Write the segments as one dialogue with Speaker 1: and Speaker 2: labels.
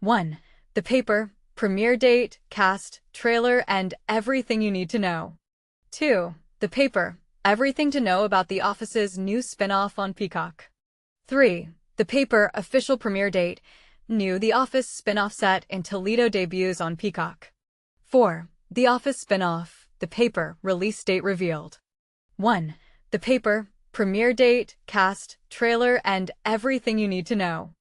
Speaker 1: 1. The paper, premiere date, cast, trailer, and everything you need to know. 2. The paper, everything to know about The Office's new spinoff on Peacock. 3. The paper, official premiere date, new The Office spinoff set in Toledo debuts on Peacock. 4. The Office spinoff, the paper, release date revealed. 1. The paper, premiere date, cast, trailer, and everything you need to know.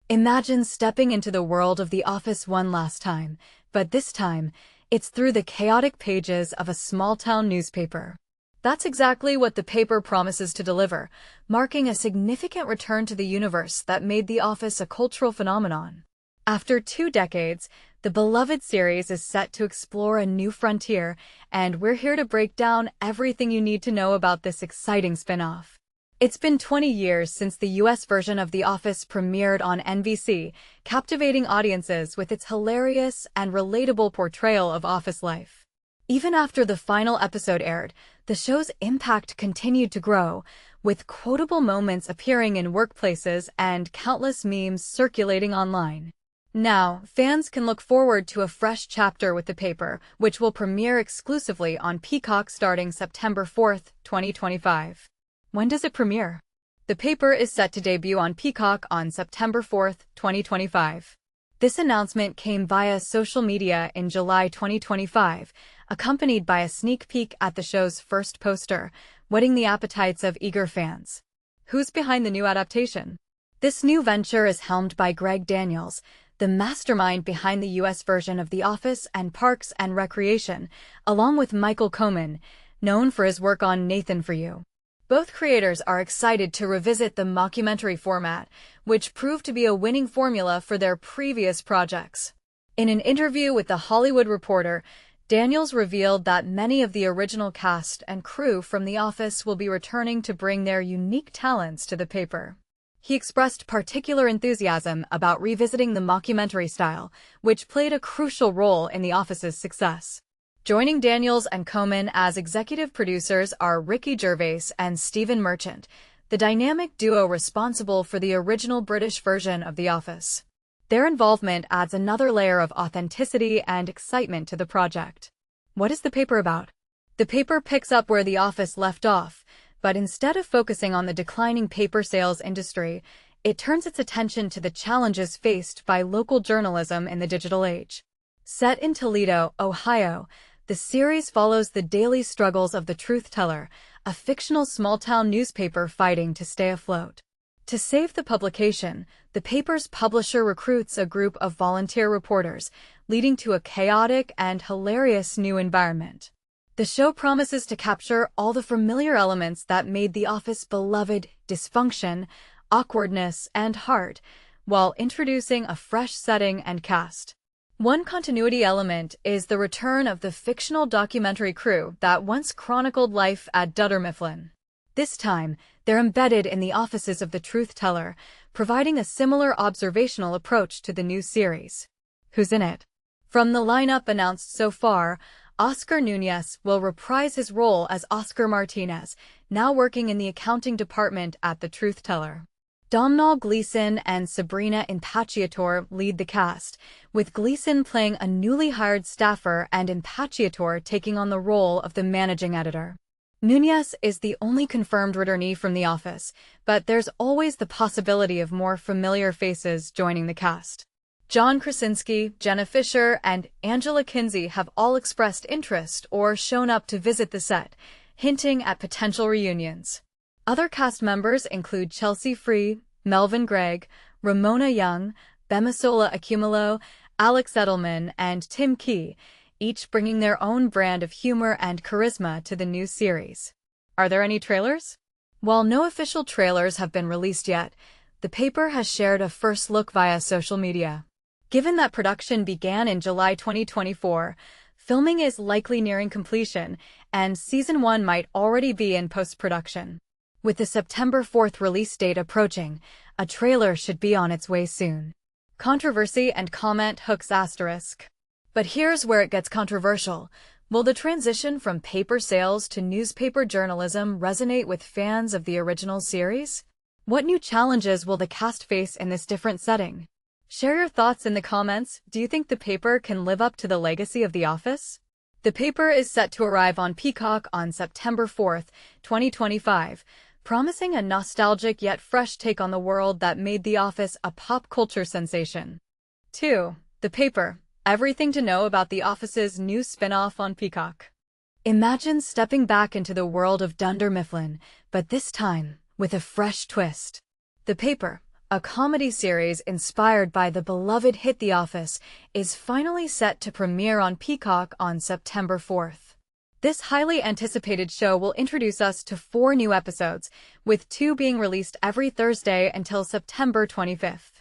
Speaker 1: Imagine stepping into the world of The Office one last time, but this time, it's through the chaotic pages of a small-town newspaper. That's exactly what the paper promises to deliver, marking a significant return to the universe that made The Office a cultural phenomenon. After 2 decades, the beloved series is set to explore a new frontier, and we're here to break down everything you need to know about this exciting spin-off. It's been 20 years since the US version of The Office premiered on NBC, captivating audiences with its hilarious and relatable portrayal of office life. Even after the final episode aired, the show's impact continued to grow, with quotable moments appearing in workplaces and countless memes circulating online. Now, fans can look forward to a fresh chapter with the paper, which will premiere exclusively on Peacock starting September 4, 2025. When does it premiere? The paper is set to debut on Peacock on September 4, 2025. This announcement came via social media in July 2025, accompanied by a sneak peek at the show's first poster, whetting the appetites of eager fans. Who's behind the new adaptation? This new venture is helmed by Greg Daniels, the mastermind behind the US version of The Office and Parks and Recreation, along with Michael Koman, known for his work on Nathan For You. Both creators are excited to revisit the mockumentary format, which proved to be a winning formula for their previous projects. In an interview with The Hollywood Reporter, Daniels revealed that many of the original cast and crew from The Office will be returning to bring their unique talents to the paper. He expressed particular enthusiasm about revisiting the mockumentary style, which played a crucial role in The Office's success. Joining Daniels and Koman as executive producers are Ricky Gervais and Stephen Merchant, the dynamic duo responsible for the original British version of The Office. Their involvement adds another layer of authenticity and excitement to the project. What is the paper about? The paper picks up where The Office left off, but instead of focusing on the declining paper sales industry, it turns its attention to the challenges faced by local journalism in the digital age. Set in Toledo, Ohio, the series follows the daily struggles of the truth teller, a fictional small-town newspaper fighting to stay afloat. To save the publication, the paper's publisher recruits a group of volunteer reporters, leading to a chaotic and hilarious new environment. The show promises to capture all the familiar elements that made The Office beloved: dysfunction, awkwardness, and heart, while introducing a fresh setting and cast. One continuity element is the return of the fictional documentary crew that once chronicled life at Dunder Mifflin. This time, they're embedded in the offices of the truth teller, providing a similar observational approach to the new series. Who's in it? From the lineup announced so far, Oscar Nuñez will reprise his role as Oscar Martinez, now working in the accounting department at the truth teller. Domhnall Gleeson and Sabrina Impacciator lead the cast, with Gleeson playing a newly hired staffer and Impacciator taking on the role of the managing editor. Nuñez is the only confirmed returnee from The Office, but there's always the possibility of more familiar faces joining the cast. John Krasinski, Jenna Fisher, and Angela Kinsey have all expressed interest or shown up to visit the set, hinting at potential reunions. Other cast members include Chelsea Free, Melvin Gregg, Ramona Young, Bemisola Accumulo, Alex Edelman, and Tim Key, each bringing their own brand of humor and charisma to the new series. Are there any trailers? While no official trailers have been released yet, the paper has shared a first look via social media. Given that production began in July 2024, filming is likely nearing completion, and Season 1 might already be in post-production. With the September 4th release date approaching, a trailer should be on its way soon. Controversy and comment hooks asterisk. But here's where it gets controversial. Will the transition from paper sales to newspaper journalism resonate with fans of the original series? What new challenges will the cast face in this different setting? Share your thoughts in the comments. Do you think the paper can live up to the legacy of The Office? The paper is set to arrive on Peacock on September 4th, 2025, promising a nostalgic yet fresh take on the world that made The Office a pop culture sensation. 2. The paper. Everything to know about The Office's new spin-off on Peacock. Imagine stepping back into the world of Dunder Mifflin, but this time with a fresh twist. The paper, a comedy series inspired by the beloved hit The Office, is finally set to premiere on Peacock on September 4th. This highly anticipated show will introduce us to 4 new episodes, with 2 being released every Thursday until September 25th.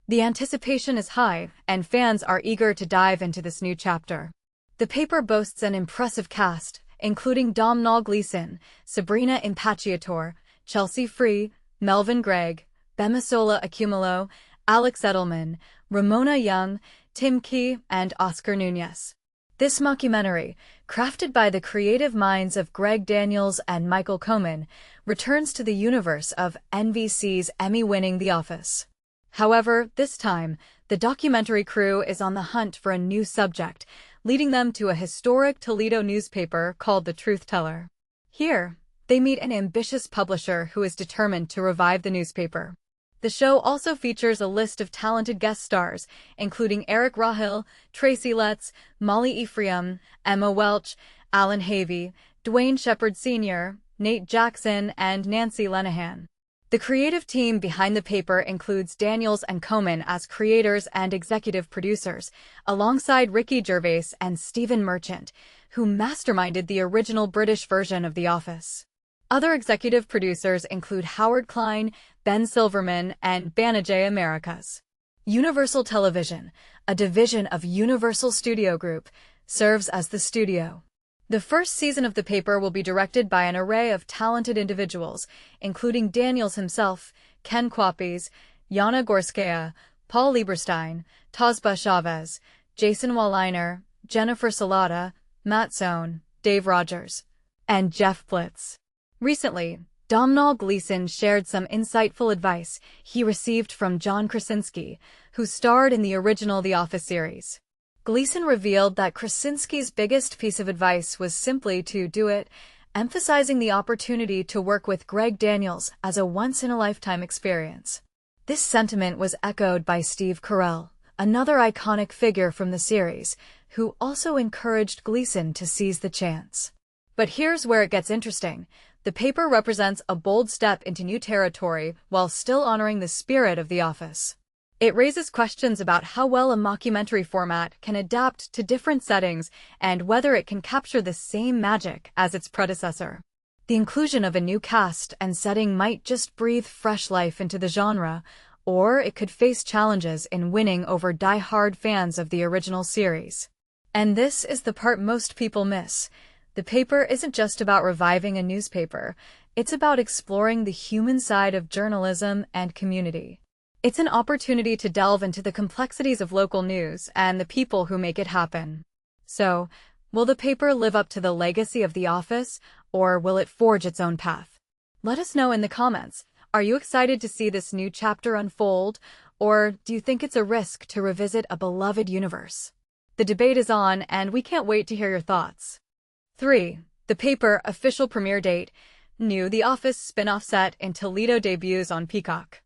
Speaker 1: The anticipation is high, and fans are eager to dive into this new chapter. The paper boasts an impressive cast, including Domhnall Gleeson, Sabrina Impacciator, Chelsea Free, Melvin Gregg, Bemisola Accumulo, Alex Edelman, Ramona Young, Tim Key, and Oscar Nuñez. This mockumentary, crafted by the creative minds of Greg Daniels and Michael Koman, returns to the universe of NBC's Emmy-winning The Office. However, this time, the documentary crew is on the hunt for a new subject, leading them to a historic Toledo newspaper called The Truth Teller. Here, they meet an ambitious publisher who is determined to revive the newspaper. The show also features a list of talented guest stars, including Eric Rahil, Tracy Letts, Molly Ephraim, Emma Welch, Alan Havey, Dwayne Shepard Sr., Nate Jackson, and Nancy Lenehan. The creative team behind the paper includes Daniels and Koman as creators and executive producers, alongside Ricky Gervais and Stephen Merchant, who masterminded the original British version of The Office. Other executive producers include Howard Klein, Ben Silverman, and Banijay Americas. Universal Television, a division of Universal Studio Group, serves as the studio. The first season of the paper will be directed by an array of talented individuals, including Daniels himself, Ken Kwapis, Yana Gorskaya, Paul Lieberstein, Tazba Chavez, Jason Walliner, Jennifer Salata, Matt Sohn, Dave Rogers, and Jeff Blitz. Recently, Domhnall Gleeson shared some insightful advice he received from John Krasinski, who starred in the original The Office series. Gleeson revealed that Krasinski's biggest piece of advice was simply to do it, emphasizing the opportunity to work with Greg Daniels as a once-in-a-lifetime experience. This sentiment was echoed by Steve Carell, another iconic figure from the series, who also encouraged Gleeson to seize the chance. But here's where it gets interesting. The paper represents a bold step into new territory while still honoring the spirit of The Office. It raises questions about how well a mockumentary format can adapt to different settings and whether it can capture the same magic as its predecessor. The inclusion of a new cast and setting might just breathe fresh life into the genre, or it could face challenges in winning over die-hard fans of the original series. And this is the part most people miss. The paper isn't just about reviving a newspaper, it's about exploring the human side of journalism and community. It's an opportunity to delve into the complexities of local news and the people who make it happen. So, will the paper live up to the legacy of The Office, or will it forge its own path? Let us know in the comments. Are you excited to see this new chapter unfold, or do you think it's a risk to revisit a beloved universe? The debate is on, and we can't wait to hear your thoughts. 3. The paper official premiere date. New The Office spin-off set in Toledo debuts on Peacock.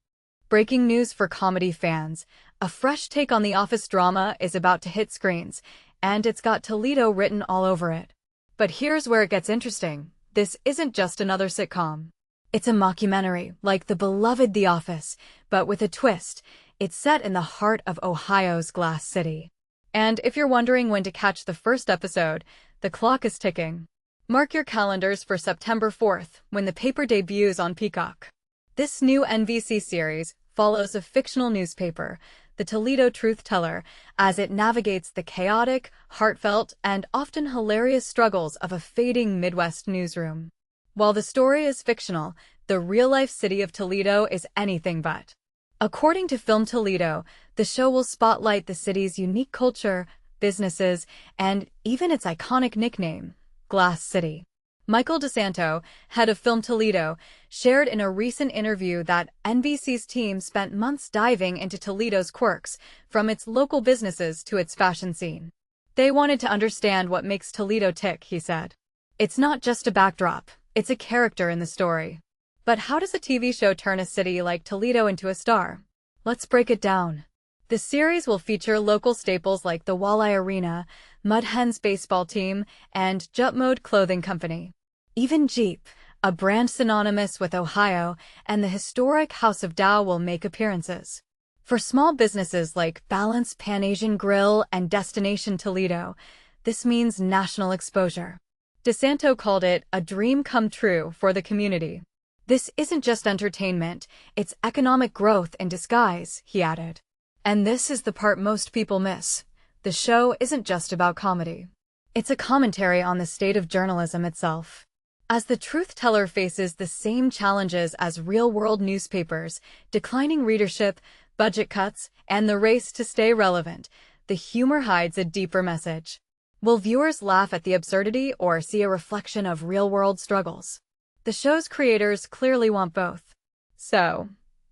Speaker 1: Breaking news for comedy fans. A fresh take on The Office drama is about to hit screens, and it's got Toledo written all over it. But here's where it gets interesting. This isn't just another sitcom. It's a mockumentary, like the beloved The Office, but with a twist. It's set in the heart of Ohio's Glass City. And if you're wondering when to catch the first episode, the clock is ticking. Mark your calendars for September 4th, when the paper debuts on Peacock. This new NBC series follows a fictional newspaper, the Toledo Truth Teller, as it navigates the chaotic, heartfelt, and often hilarious struggles of a fading Midwest newsroom. While the story is fictional, the real-life city of Toledo is anything but. According to Film Toledo, the show will spotlight the city's unique culture, businesses, and even its iconic nickname, Glass City. Michael DeSanto, head of Film Toledo, shared in a recent interview that NBC's team spent months diving into Toledo's quirks, from its local businesses to its fashion scene. They wanted to understand what makes Toledo tick, he said. It's not just a backdrop, it's a character in the story. But how does a TV show turn a city like Toledo into a star? Let's break it down. The series will feature local staples like the Walleye Arena, Mud Hens baseball team, and Jut Mode clothing company. Even Jeep, a brand synonymous with Ohio, and the historic House of Dow will make appearances. For small businesses like Balance Pan Asian Grill and Destination Toledo, this means national exposure. DeSanto called it a dream come true for the community. This isn't just entertainment, it's economic growth in disguise, he added. And this is the part most people miss. The show isn't just about comedy. It's a commentary on the state of journalism itself. As the truth teller faces the same challenges as real-world newspapers, declining readership, budget cuts, and the race to stay relevant, the humor hides a deeper message. Will viewers laugh at the absurdity or see a reflection of real-world struggles? The show's creators clearly want both. So,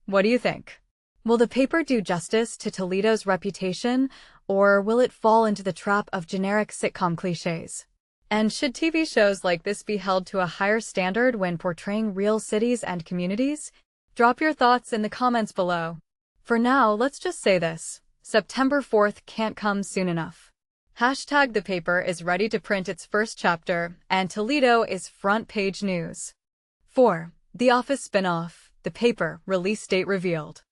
Speaker 1: what do you think? Will the paper do justice to Toledo's reputation, or will it fall into the trap of generic sitcom cliches? And should TV shows like this be held to a higher standard when portraying real cities and communities? Drop your thoughts in the comments below. For now, let's just say this: September 4th can't come soon enough. Hashtag the paper is ready to print its first chapter, and Toledo is front page news. 4. The Office spin-off, the paper, release date revealed.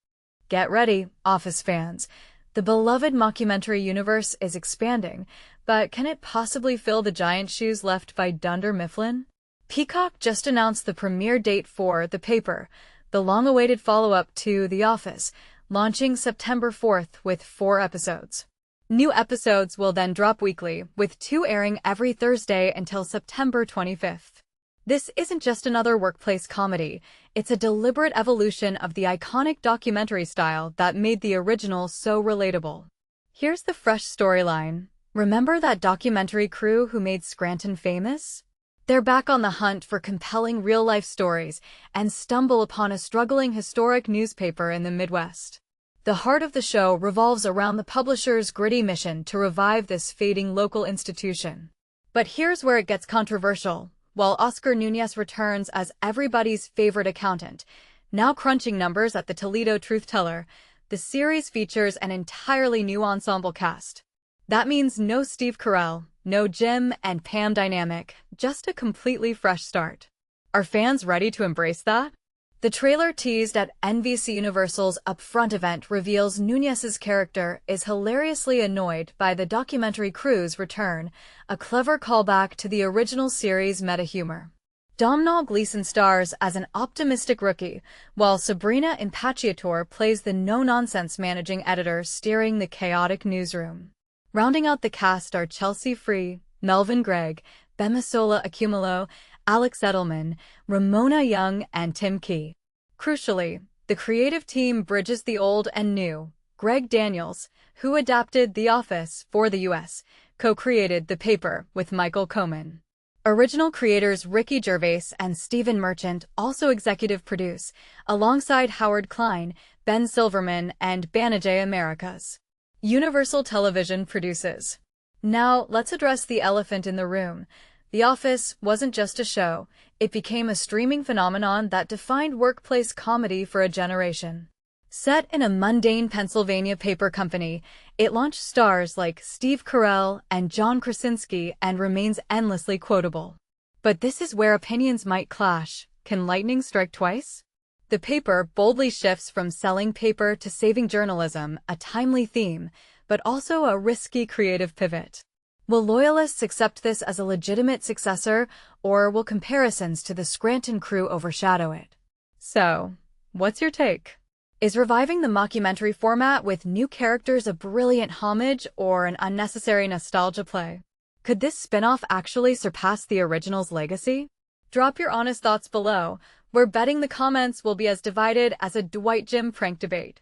Speaker 1: Get ready, Office fans. The beloved mockumentary universe is expanding, but can it possibly fill the giant shoes left by Dunder Mifflin? Peacock just announced the premiere date for The Paper, the long-awaited follow-up to The Office, launching September 4th with 4 episodes. New episodes will then drop weekly, with 2 airing every Thursday until September 25th. This isn't just another workplace comedy, it's a deliberate evolution of the iconic documentary style that made the original so relatable. Here's the fresh storyline. Remember that documentary crew who made Scranton famous? They're back on the hunt for compelling real-life stories and stumble upon a struggling historic newspaper in the Midwest. The heart of the show revolves around the publisher's gritty mission to revive this fading local institution. But here's where it gets controversial. While Oscar Nuñez returns as everybody's favorite accountant, now crunching numbers at the Toledo Truth Teller, the series features an entirely new ensemble cast. That means no Steve Carell, no Jim and Pam dynamic, just a completely fresh start. Are fans ready to embrace that? The trailer teased at NBC Universal's Upfront event reveals Nuñez's character is hilariously annoyed by the documentary crew's return, a clever callback to the original series' meta-humor. Domhnall Gleeson stars as an optimistic rookie, while Sabrina Impacciator plays the no-nonsense managing editor steering the chaotic newsroom. Rounding out the cast are Chelsea Free, Melvin Gregg, Bemisola Accumulo, Alex Edelman, Ramona Young, and Tim Key. Crucially, the creative team bridges the old and new. Greg Daniels, who adapted The Office for the US, co-created The Paper with Michael Koman. Original creators Ricky Gervais and Stephen Merchant also executive produce, alongside Howard Klein, Ben Silverman, and Banijay Americas. Universal Television produces. Now, let's address the elephant in the room. The Office wasn't just a show, it became a streaming phenomenon that defined workplace comedy for a generation. Set in a mundane Pennsylvania paper company, it launched stars like Steve Carell and John Krasinski and remains endlessly quotable. But this is where opinions might clash. Can lightning strike twice? The Paper boldly shifts from selling paper to saving journalism, a timely theme, but also a risky creative pivot. Will loyalists accept this as a legitimate successor, or will comparisons to the Scranton crew overshadow it? So, what's your take? Is reviving the mockumentary format with new characters a brilliant homage or an unnecessary nostalgia play? Could this spin-off actually surpass the original's legacy? Drop your honest thoughts below. We're betting the comments will be as divided as a Dwight Jim prank debate.